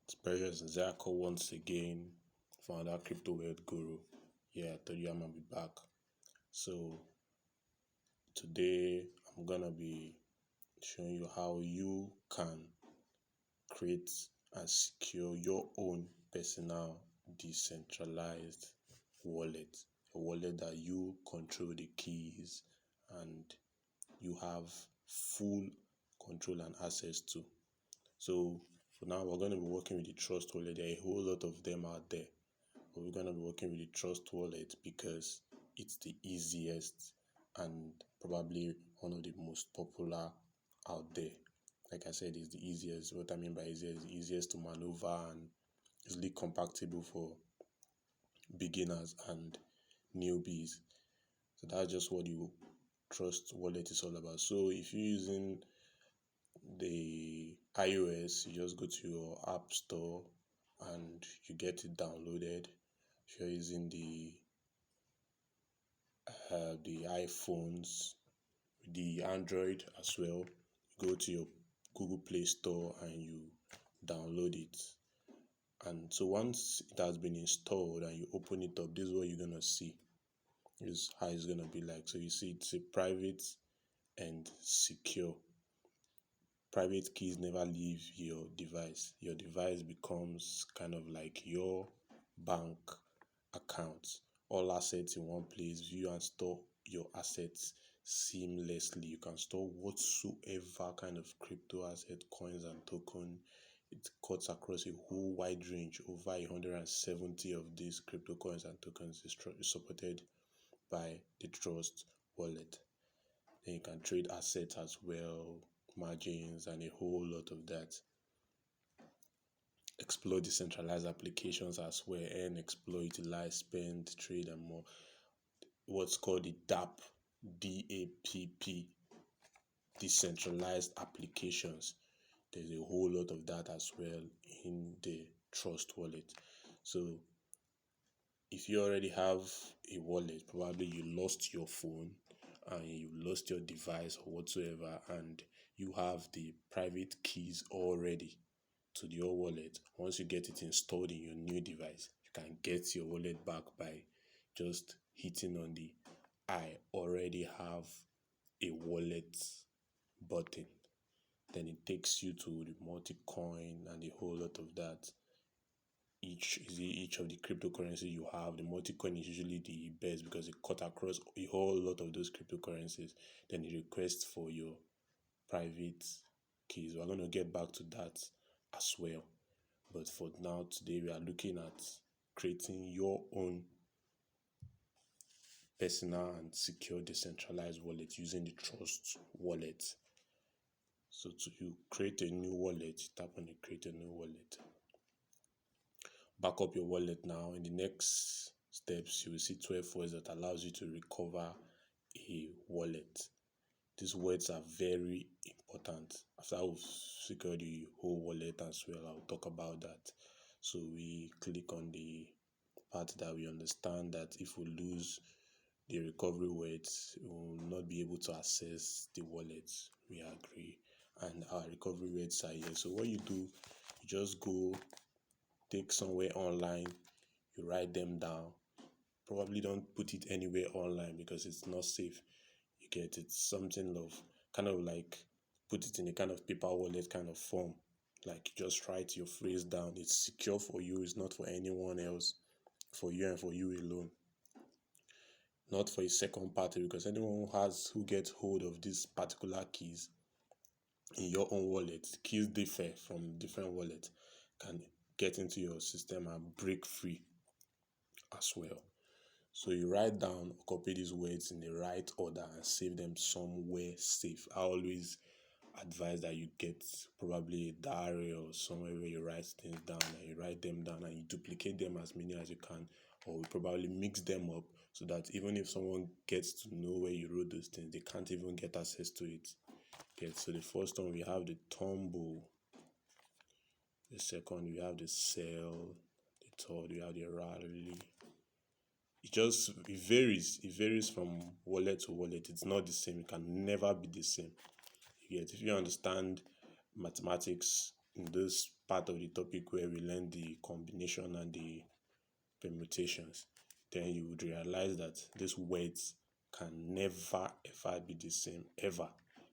It's Precious Zako once again, founder Crypto World Guru. Yeah, I told you I'm gonna be back. So today I'm gonna be showing you how you can create and secure your own personal decentralized wallet. A wallet that you control the keys and you have full control and access to. So for now, we're going to be working with the Trust Wallet. There are a whole lot of them out there, but we're going to be working with the Trust Wallet because it's the easiest and probably one of the most popular out there. Like I said, it's the easiest. What I mean by easiest is the easiest to maneuver and easily compatible for beginners and newbies. So that's just what the Trust Wallet is all about. So if you're using the iOS, you just go to your app store and you get it downloaded. If you're using the iPhones, the Android as well, you go to your Google Play Store and you download it. And so once it has been installed and you open it up, this is what you're gonna see. This is how it's gonna be like. So you see it's a private and secure. Private keys never leave your device. Your device becomes kind of like your bank account. All assets in one place. View and store your assets seamlessly. You can store whatsoever kind of crypto asset, coins and token. It cuts across a whole wide range. Over 170 of these crypto coins and tokens is supported by the Trust Wallet. Then you can trade assets as well, margins, and a whole lot of that. Explore decentralized applications as well, and explore, utilize, spend, trade, and more. What's called the DAPP, decentralized applications. There's a whole lot of that as well in the Trust Wallet. So if you already have a wallet, probably you lost your phone and you lost your device or whatsoever, and you have the private keys already to your wallet. Once you get it installed in your new device, you can get your wallet back by just hitting on the I already have a wallet button. Then it takes you to the multi-coin and a whole lot of that. Each of the cryptocurrencies you have, the multi-coin is usually the best because it cut across a whole lot of those cryptocurrencies. Then it requests for your private keys. We're going to get back to that as well. But for now, today we are looking at creating your own personal and secure decentralized wallet using the Trust Wallet. So to you create a new wallet, tap on the create a new wallet. Back up your wallet now. In the next steps, you will see 12 words that allows you to recover a wallet. These words are very important. After we've secured the whole wallet as well, I'll talk about that. So we click on the part that we understand that if we lose the recovery words, we will not be able to access the wallet. We agree. And our recovery words are here. So what you do, you just go take somewhere online, you write them down. Probably don't put it anywhere online because it's not safe. You get it, something of kind of like put it in a kind of paper wallet kind of form. Like you just write your phrase down. It's secure for you, it's not for anyone else, for you and for you alone. Not for a second party, because anyone who gets hold of these particular keys in your own wallet, keys differ from different wallets, can get into your system and break free as well. So you write down or copy these words in the right order and save them somewhere safe. I always advise that you get probably a diary or somewhere where you write things down, and you write them down and you duplicate them as many as you can, or you probably mix them up so that even if someone gets to know where you wrote those things, they can't even get access to it. Okay, so the first one we have the tumble, the second we have the sell, the third we have the rally. It varies from wallet to wallet. It's not the same. It can never be the same. You get, if you understand mathematics in this part of the topic where we learn the combination and the permutations, then you would realize that these words can never ever be the same ever.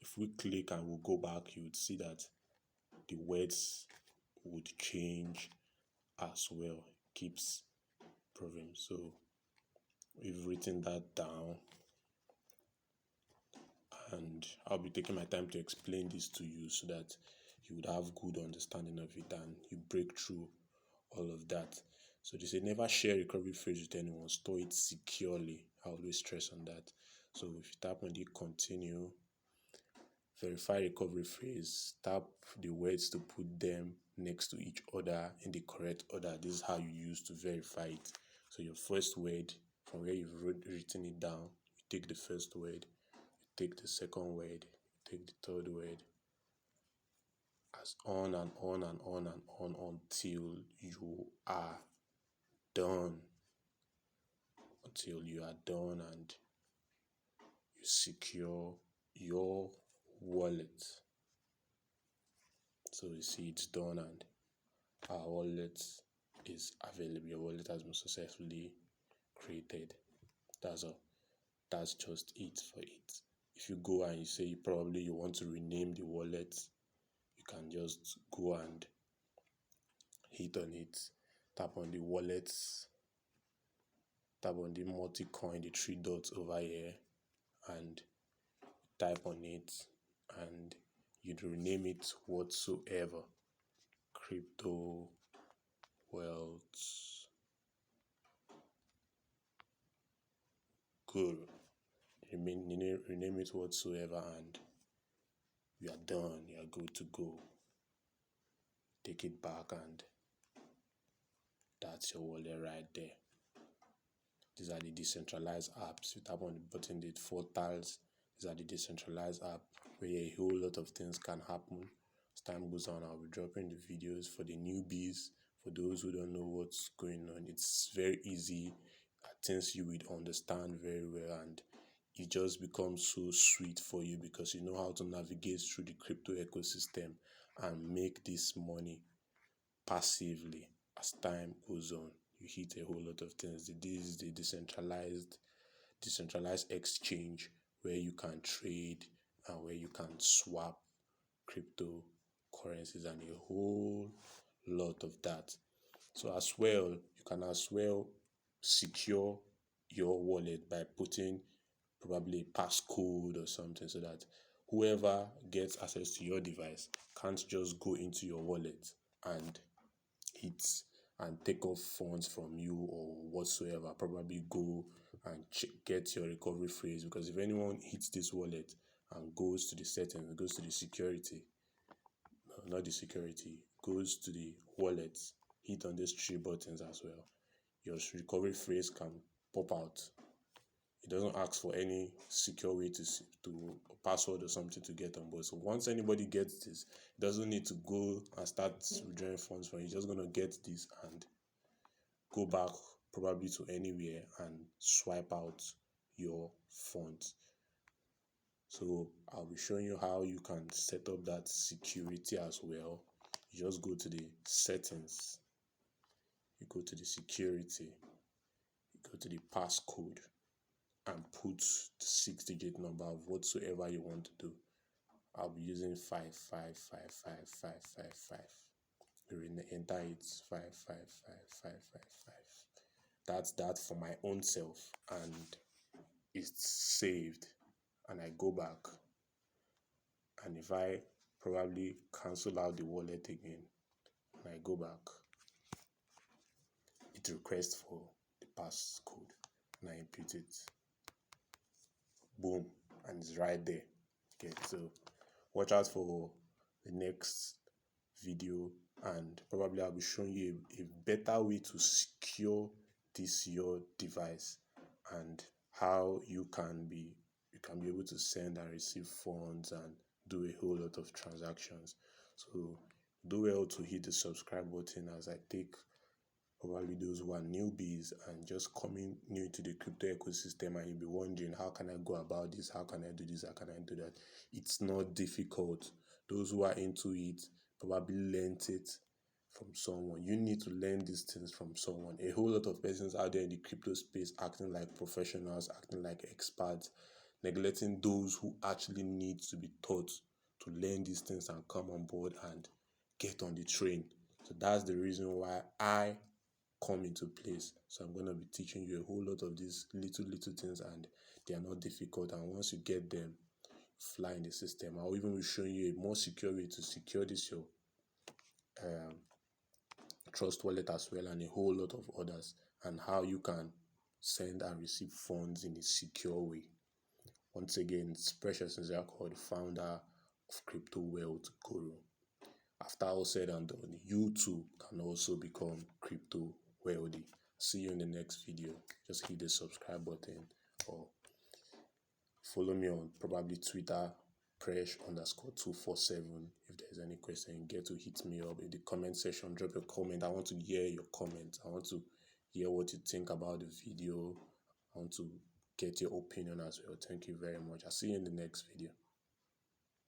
If we click and we go back, you would see that the words would change as well. It keeps proving. So we've written that down, and I'll be taking my time to explain this to you so that you would have good understanding of it and you break through all of that. So they say never share recovery phrase with anyone, store it securely. I always stress on that. So if you tap on the continue, verify recovery phrase, tap the words to put them next to each other in the correct order. This is how you use to verify it. So your first word, from where you've written it down, you take the first word, you take the second word, you take the third word, as on and on and on and on until you are done. Until you are done and you secure your wallet. So you see it's done and our wallet is available. Your wallet has been successfully created. That's all. That's just it for it. If you go and you say probably you want to rename the wallet, you can just go and hit on it, tap on the wallets, tap on the multi-coin, the three dots over here, and type on it, and you'd rename it whatsoever. Crypto wealth. Good. Rename it whatsoever, and you are done. You are good to go. Take it back, and that's your wallet right there. These are the decentralized apps. You tap on the button, the 4 tiles. These are the decentralized app where a whole lot of things can happen. As time goes on, I'll be dropping the videos for the newbies. For those who don't know what's going on, it's very easy. Things you would understand very well, and it just becomes so sweet for you because you know how to navigate through the crypto ecosystem and make this money passively as time goes on. You hit a whole lot of things. This is the decentralized exchange where you can trade and where you can swap cryptocurrencies and a whole lot of that. So as well, you can as well secure your wallet by putting probably a passcode or something so that whoever gets access to your device can't just go into your wallet and hit and take off funds from you or whatsoever. Probably go and get your recovery phrase, because if anyone hits this wallet and goes to the settings, goes to the security, not the security, goes to the wallet, hit on these 3 buttons as well, your recovery phrase can pop out. It doesn't ask for any secure way to password or something to get on board. So once anybody gets this, it doesn't need to go and start withdrawing funds from you. You're just going to get this and go back probably to anywhere and swipe out your funds. So I'll be showing you how you can set up that security as well. You just go to the settings, you go to the security, you go to the passcode, and put the 6-digit number of whatsoever you want to do. I'll be using 5555555. You enter it 555555. That's that for my own self, and it's saved. And I go back, and if I probably cancel out the wallet again, and I go back, it requests for the passcode, and I input it. Boom, and it's right there. Okay, so watch out for the next video, and probably I'll be showing you a better way to secure this your device and how you can be able to send and receive funds and do a whole lot of transactions. So do well to hit the subscribe button as I take probably those who are newbies and just coming new to the crypto ecosystem, and you'll be wondering, how can I go about this? How can I do this? How can I do that? It's not difficult. Those who are into it probably learnt it from someone. You need to learn these things from someone. A whole lot of persons out there in the crypto space acting like professionals, acting like experts, neglecting those who actually need to be taught to learn these things and come on board and get on the train. So that's the reason why I come into place. So I'm going to be teaching you a whole lot of these little things, and they are not difficult. And once you get them, fly in the system. I'll even be showing you a more secure way to secure this your Trust Wallet as well, and a whole lot of others, and how you can send and receive funds in a secure way. Once again, it's Precious Nzako, the founder of Crypto Wealth Guru. After all said and done, you too can also become crypto wealthy. See you in the next video. Just hit the subscribe button or follow me on probably Twitter, Presh_247. If there's any question, get to hit me up in the comment section. Drop a comment. I want to hear your comment. I want to hear what you think about the video. I want to get your opinion as well. Thank you very much. I'll see you in the next video.